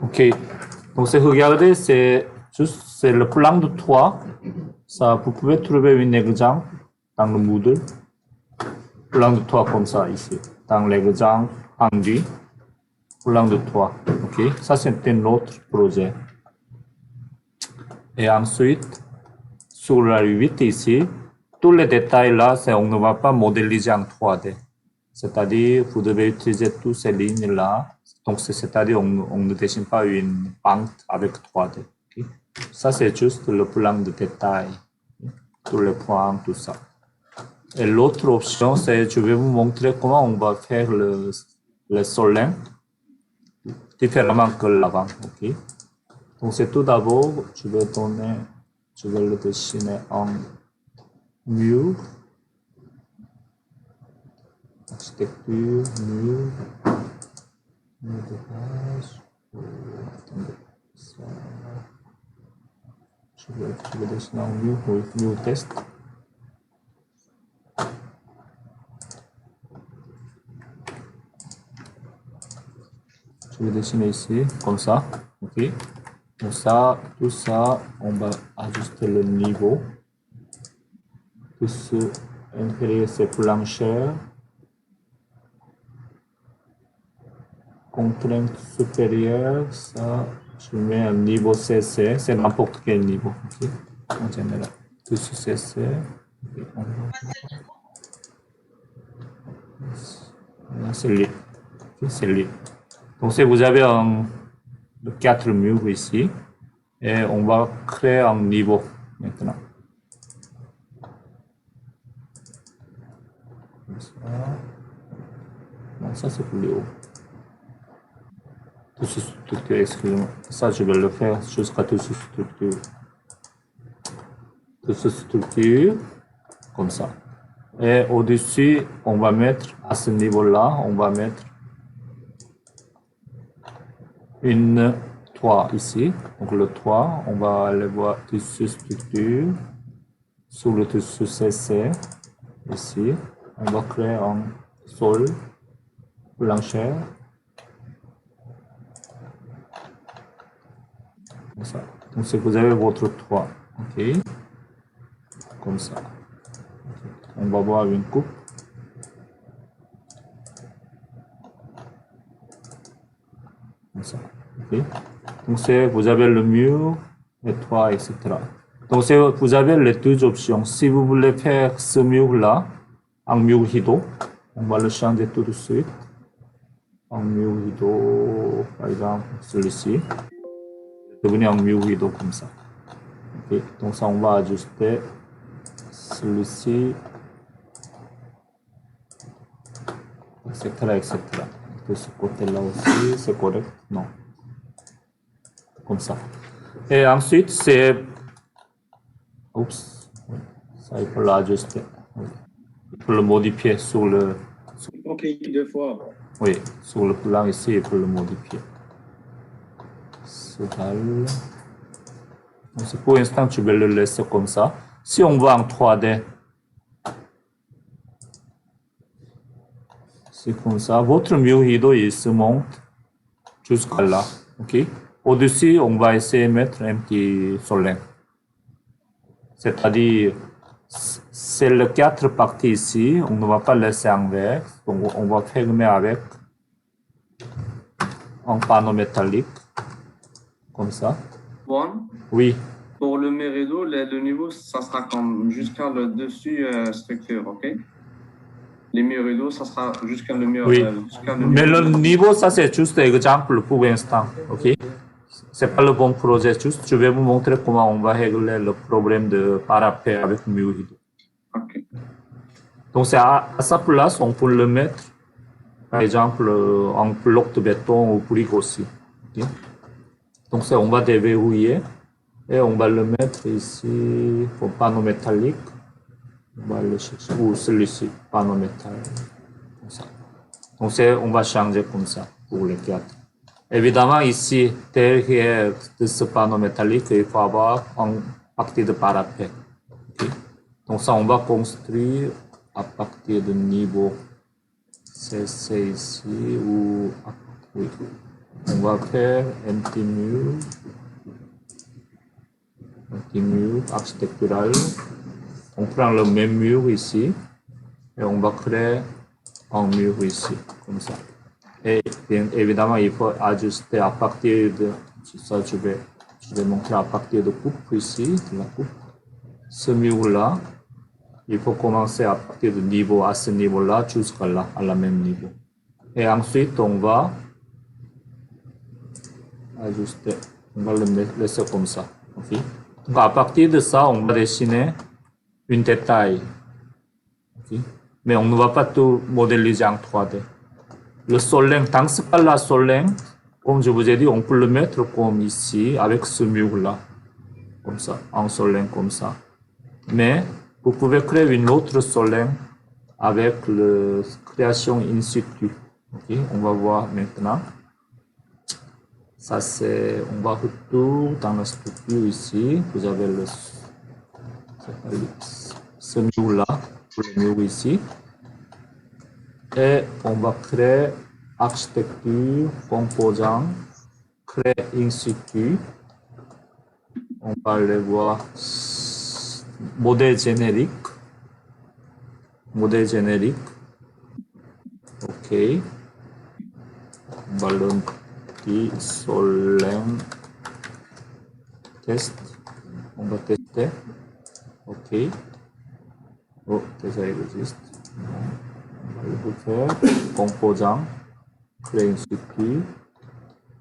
Ok. Donc, c'est regarder, c'est juste, c'est le plan de toit. Ça, vous pouvez trouver un exemple dans le Moodle. Plan de toit comme ça, ici. Dans l'exemple rendu. Plan de toit. Ok. Ça, c'est un autre projet. Et ensuite, sur la 8 ici, tous les détails là, on ne va pas modéliser en 3D. C'est-à-dire, vous devez utiliser toutes ces lignes-là. Donc, c'est-à-dire, on ne dessine pas une pente avec 3D. Okay? Ça, c'est juste le plan de détail. Tous les points, tout ça. Et l'autre option, c'est, je vais vous montrer comment on va faire le solin différemment que l'avant. Okay? Donc, c'est tout d'abord, je vais le dessiner en mur. Architecture, mur de base. Attendez, ça. Je vais dessiner en mur, oui, mur test. Je vais dessiner ici, comme ça. Ok. Donc ça, tout ça, on va ajuster le niveau. Tout ce intérieur, c'est plancher. Contrainte supérieure, ça, je mets un niveau CC, c'est n'importe quel niveau, ok, en général. Tout ce CC. C'est lit. C'est lit. Donc, si vous avez le 4 murs ici, et on va créer un niveau maintenant. Comme ça. Non, ça c'est plus haut. Tout ce structure, excusez-moi. Ça, je vais le faire jusqu'à toute ce structure. Toute ce structure, comme ça. Et au-dessus, on va mettre, à ce niveau-là, on va mettre une toit ici. Donc le toit, on va aller voir dessus structure, sur le dessus CC, ici. On va créer un sol, plancher. Comme ça. Donc si vous avez votre toit, ok, comme ça. On va voir une coupe. Comme ça. Okay. Donc vous avez le mur, le toit, etc. Donc vous avez les deux options. Si vous voulez faire ce mur-là en mur rideau, on va le changer tout de suite. En mur rideau, par exemple, celui-ci. Devenir un mur rideau comme ça. Okay. Donc ça, on va ajuster celui-ci, etc., etc. De ce côté-là aussi, c'est correct? Non. Comme ça. Et ensuite, c'est... Oups. Ça, il faut l'ajuster. Il faut le modifier sur le... Il faut cliquer deux fois. Oui, sur le plan ici, il faut le modifier. Donc, pour l'instant, tu vais le laisser comme ça. Si on va en 3D, c'est comme ça. Votre mur rideau, il se monte jusqu'à là. Ok. Au-dessus, on va essayer de mettre un petit solin. C'est-à-dire, c'est les 4 parties ici. On ne va pas laisser en vert. Donc, on va fermer avec un panneau métallique. Comme ça. Bon. Oui. Pour le mur rideau, le niveau, ça sera comme jusqu'à le dessus structure, ok? Les murs rideaux, ça sera jusqu'à le mur. Oui. Mais le niveau, ça c'est juste un exemple pour l'instant, ok? C'est pas le bon projet, juste je vais vous montrer comment on va régler le problème de parapet avec mur rideau. Ok. Donc c'est à sa place, on peut le mettre, par exemple, en bloc de béton ou brique aussi. Okay? Donc on va déverrouiller et on va le mettre ici au panneau métallique. On va le chercher, ou celui-ci, panneau métallique. Comme ça. Donc on va changer comme ça pour les 4. Évidemment, ici, derrière de ce panneau métallique, il faut avoir une partie de parapet. Okay? Donc ça, on va construire à partir de niveau CC ici, ou oui, On va faire empty mur architectural. On prend le même mur ici et on va créer un mur ici, comme ça. Et bien évidemment, il faut ajuster à partir de ça. Je vais montrer à partir de coupe ici, de la coupe. Ce mur-là, il faut commencer à partir du niveau, à ce niveau-là, jusqu'à là, à la même niveau. Et ensuite, on va ajuster. On va le laisser comme ça. Okay? Donc, à partir de ça, on va dessiner une détail. Okay? Mais on ne va pas tout modéliser en 3D. Le soleng, dans ce cas-là, soleng, comme je vous ai dit, on peut le mettre comme ici, avec ce mur-là. Comme ça, un soleng comme ça. Mais vous pouvez créer une autre soleng avec la création in situ. Okay? On va voir maintenant. Ça, c'est, on va retourner dans la structure ici. Vous avez ce mur-là, le mur ici. Et on va créer architecture, composant, créer in situ. On va aller voir modèle générique. Modèle générique. OK. On va le dire soleng test. On va tester. OK. Oh, ça existe. On va le faire. Composant, créer in situ,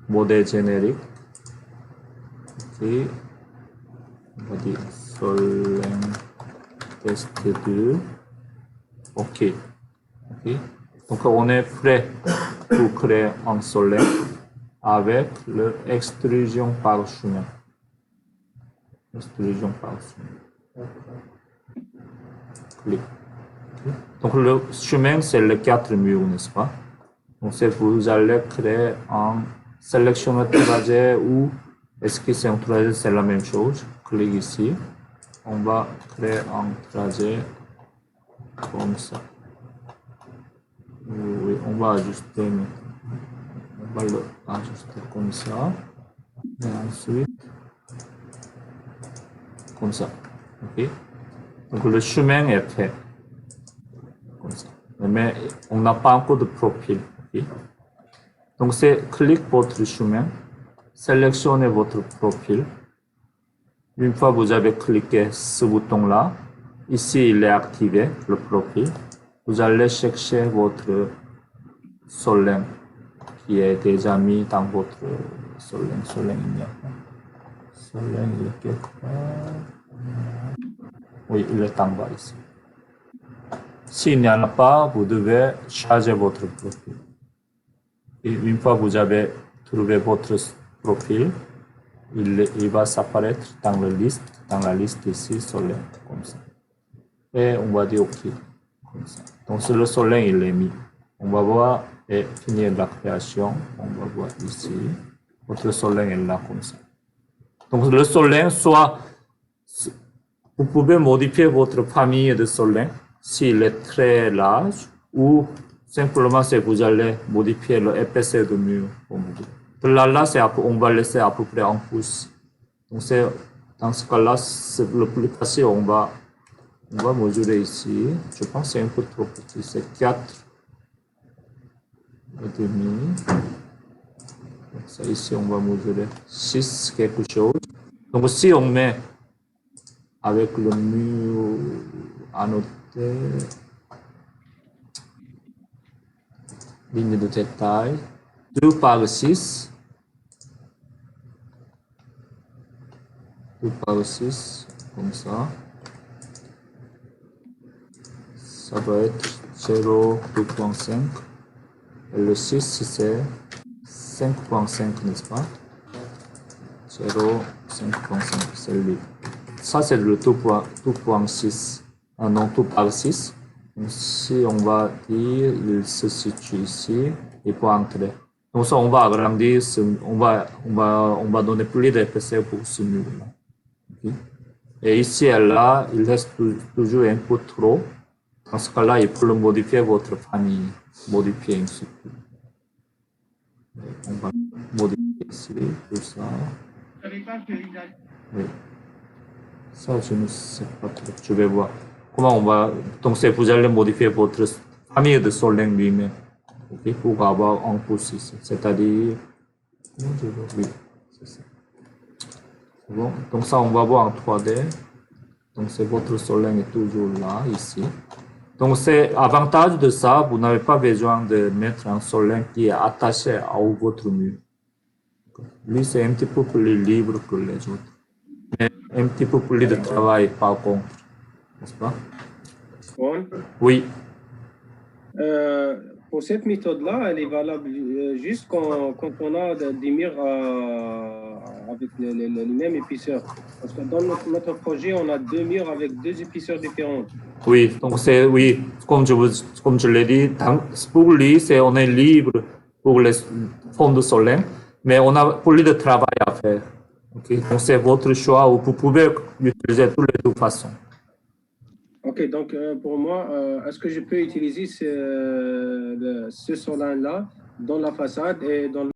modèle générique. OK. On va dire soleng test 2. OK. OK. Donc, on est prêt pour créer un soleng avec l'extrusion par chemin. Extrusion par chemin. Clic. Donc, le chemin, c'est les 4 murs, n'est-ce pas? Donc, vous allez créer un sélectionneur trajet ou esquisse un trajet, c'est la même chose. Clique ici. On va créer un trajet comme ça. Oui, on va ajuster. On va le ajuster comme ça. Et ensuite, comme ça. OK? Donc, le chemin est fait. Comme ça. Mais on n'a pas encore de profil. Okay? Donc, c'est cliquez votre chemin, sélectionnez votre profil. Une fois que vous avez cliqué ce bouton-là, ici il est activé, le profil. Vous allez chercher votre soleng qui est déjà mis dans votre soleng. Soleng, il y a pas. Soleng, il est quelque part. Oui, il est en bas ici. S'il n'y en a pas, vous devez charger votre profil. Et une fois que vous avez trouvé votre profil, il va s'apparaître dans la liste ici, soleng, comme ça. Et on va dire OK, comme ça. Donc, le soleng, il est mis. On va voir et finir la création. On va voir ici. Votre soleng est là, comme ça. Donc, le soleng, soit vous pouvez modifier votre famille de soleng s'il est très large ou simplement si vous allez modifier l'épaisseur de mur. Là, on va laisser à peu près 1 pouce. Donc, dans ce cas-là, c'est le plus facile. On va mesurer ici. Je pense que c'est un peu trop petit. C'est 4 et demi. Donc, ça, ici, on va mesurer 6 quelque chose. Donc, si on met avec le mur annoté, ligne de détail, 2 par 6. 2 par 6, comme ça. Ça va être 0,2.5. Et le 6, c'est 5.5, n'est-ce pas? 0,5.5, c'est lui. Ça, c'est le 2.6. Non, 2 par 6. Donc, si on va dire, il se situe ici, il peut entrer. Donc, ça, on va agrandir, on va donner plus d'épaisseur pour ce mur-là. Okay. Et ici et là, il reste toujours un peu trop. Dans ce cas-là, il faut le modifier votre famille. Modifier ainsi. modifier ici, tout ça. Oui. Ça, je ne sais pas trop. Je vais voir. Comment on va. Donc, vous allez modifier votre famille de Soleng lui-même. Ok, pour avoir un pouce ici. C'est-à-dire. Comment je vois? Oui, c'est ça. Bon. Donc, ça, on va voir en 3D. Donc, c'est votre Soleng est toujours là, ici. Donc, c'est avantage de ça, vous n'avez pas besoin de mettre un Soleng qui est attaché à votre mur. Lui, c'est un petit peu plus libre que les autres. Mais un petit peu plus de travail, par contre. N'est-ce pas? Oui. Pour cette méthode-là, elle est valable juste quand on a des murs avec les mêmes épaisseurs. Parce que dans notre projet, on a 2 murs avec 2 épaisseurs différentes. Oui, donc c'est, oui, comme je l'ai dit, pour lui, on est libre pour les fonds de Soleng, mais on a plus de travail à faire. Okay? Donc c'est votre choix, vous pouvez l'utiliser de toutes les deux façons. Ok, donc pour moi, est-ce que je peux utiliser ce Soleng-là dans la façade et dans